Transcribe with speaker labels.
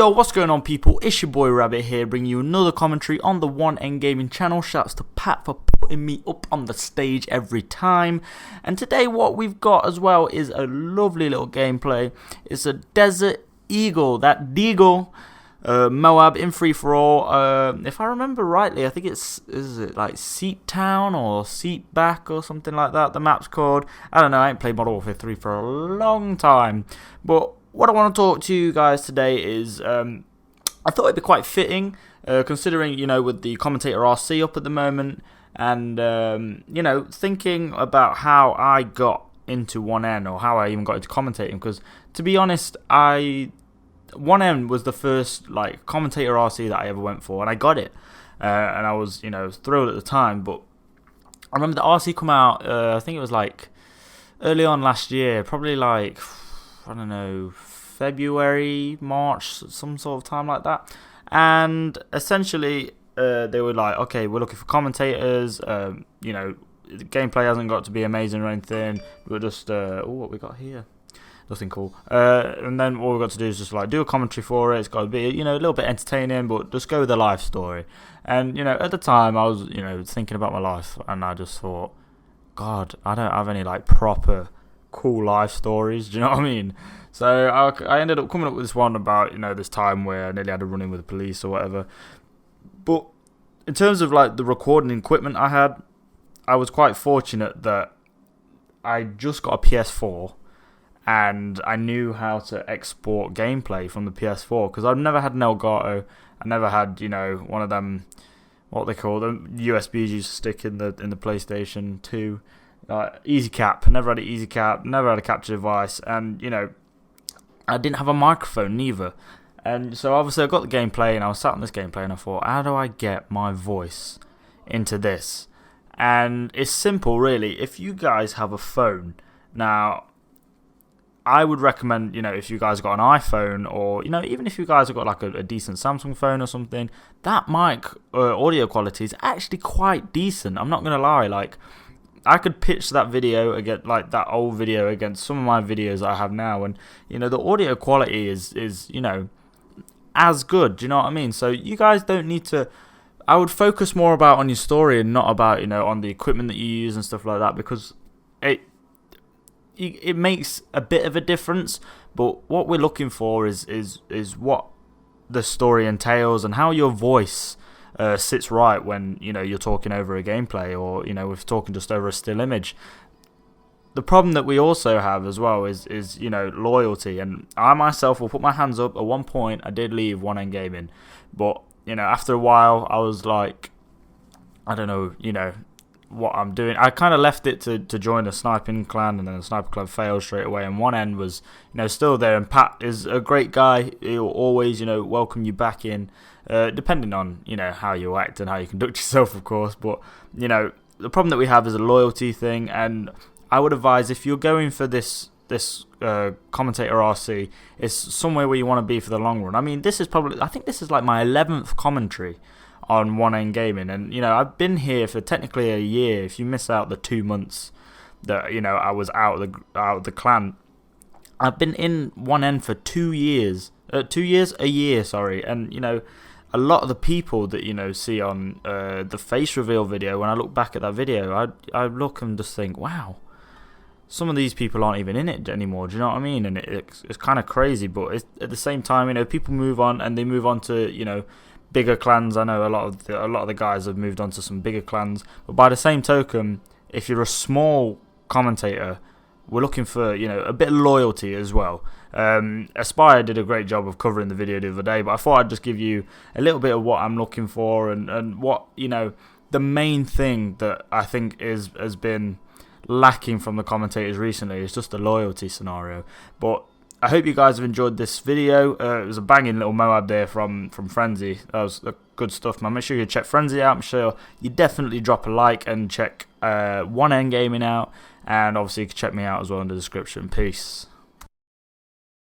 Speaker 1: Yo, what's going on, people? It's your boy Rabbit here, bringing you another commentary on the 1N Gaming channel. Shouts to Pat for putting me up on the stage every time. And today what we've got as well is a lovely little gameplay. It's a Desert Eagle, that Deagle, Moab in free-for-all. If I remember rightly, I think is it like Seatown or Seatback or something like that, the map's called. I don't know, I ain't played Modern Warfare 3 for a long time. But what I want to talk to you guys today is, I thought it'd be quite fitting, considering, you know, with the Commentator RC up at the moment, and, you know, thinking about how I got into 1N, or how I even got into commentating, because, to be honest, 1N was the first, like, Commentator RC that I ever went for, and I got it, and I was, you know, thrilled at the time. But I remember the RC come out, I think it was, like, early on last year, probably, like, I don't know, February, March, some sort of time like that. And essentially, they were like, okay, we're looking for commentators. You know, the gameplay hasn't got to be amazing or anything. We're just, what we got here? Nothing cool. And then all we've got to do is just like do a commentary for it. It's got to be, you know, a little bit entertaining, but just go with the life story. And, you know, at the time, I was, you know, thinking about my life, and I just thought, God, I don't have any, like, proper cool life stories, do you know what I mean? So I ended up coming up with this one about, you know, this time where I nearly had a run-in with the police or whatever. But in terms of, like, the recording equipment I had, I was quite fortunate that I just got a PS4 and I knew how to export gameplay from the PS4, because I've never had an Elgato. I never had, you know, one of them, what they call them, USBs you stick in the PlayStation 2. Easy cap, never had an easy cap, never had a capture device, and, you know, I didn't have a microphone neither. And so obviously I got the gameplay, and I was sat on this gameplay, and I thought, how do I get my voice into this? And it's simple, really. If you guys have a phone, now I would recommend, you know, if you guys got an iPhone, or, you know, even if you guys have got like a decent Samsung phone or something, that mic audio quality is actually quite decent. I'm not gonna lie, like, I could pitch that video against, like, that old video against some of my videos I have now, and, you know, the audio quality is, you know, as good, do you know what I mean? So you guys don't need to, I would focus more about on your story and not about, you know, on the equipment that you use and stuff like that, because it makes a bit of a difference. But what we're looking for is what the story entails, and how your voice sits right when, you know, you're talking over a gameplay, or, you know, if talking just over a still image. The problem that we also have as well is, you know, loyalty. And I myself will put my hands up. At one point, I did leave 1N Gaming, but, you know, after a while, I was like, I don't know, you know, what I'm doing. I kind of left it to join a sniping clan, and then the sniper club failed straight away, and 1N was, you know, still there. And Pat is a great guy. He'll always, you know, welcome you back in, depending on, you know, how you act and how you conduct yourself, of course. But, you know, the problem that we have is a loyalty thing, and I would advise, if you're going for this Commentator RC, it's somewhere where you want to be for the long run. I mean, this is probably, I think this is like my 11th commentary on 1N Gaming, and, you know, I've been here for technically a year. If you miss out the 2 months that, you know, I was out of the clan, I've been in 1N for 2 years. A year, sorry. And, you know, a lot of the people that, you know, see on the face reveal video, when I look back at that video, I look and just think, wow, some of these people aren't even in it anymore. Do you know what I mean? And it's kind of crazy, but at the same time, you know, people move on, and they move on to, you know, bigger clans. I know a lot of the guys have moved on to some bigger clans, but by the same token, if you're a small commentator, we're looking for, you know, a bit of loyalty as well. Aspire did a great job of covering the video the other day, but I thought I'd just give you a little bit of what I'm looking for, and what, you know, the main thing that I think has been lacking from the commentators recently is just the loyalty scenario. But I hope you guys have enjoyed this video. It was a banging little Moab there from Frenzy. That was good stuff, man. Make sure you check Frenzy out. I'm sure you definitely drop a like and check 1N Gaming out. And obviously you can check me out as well in the description. Peace.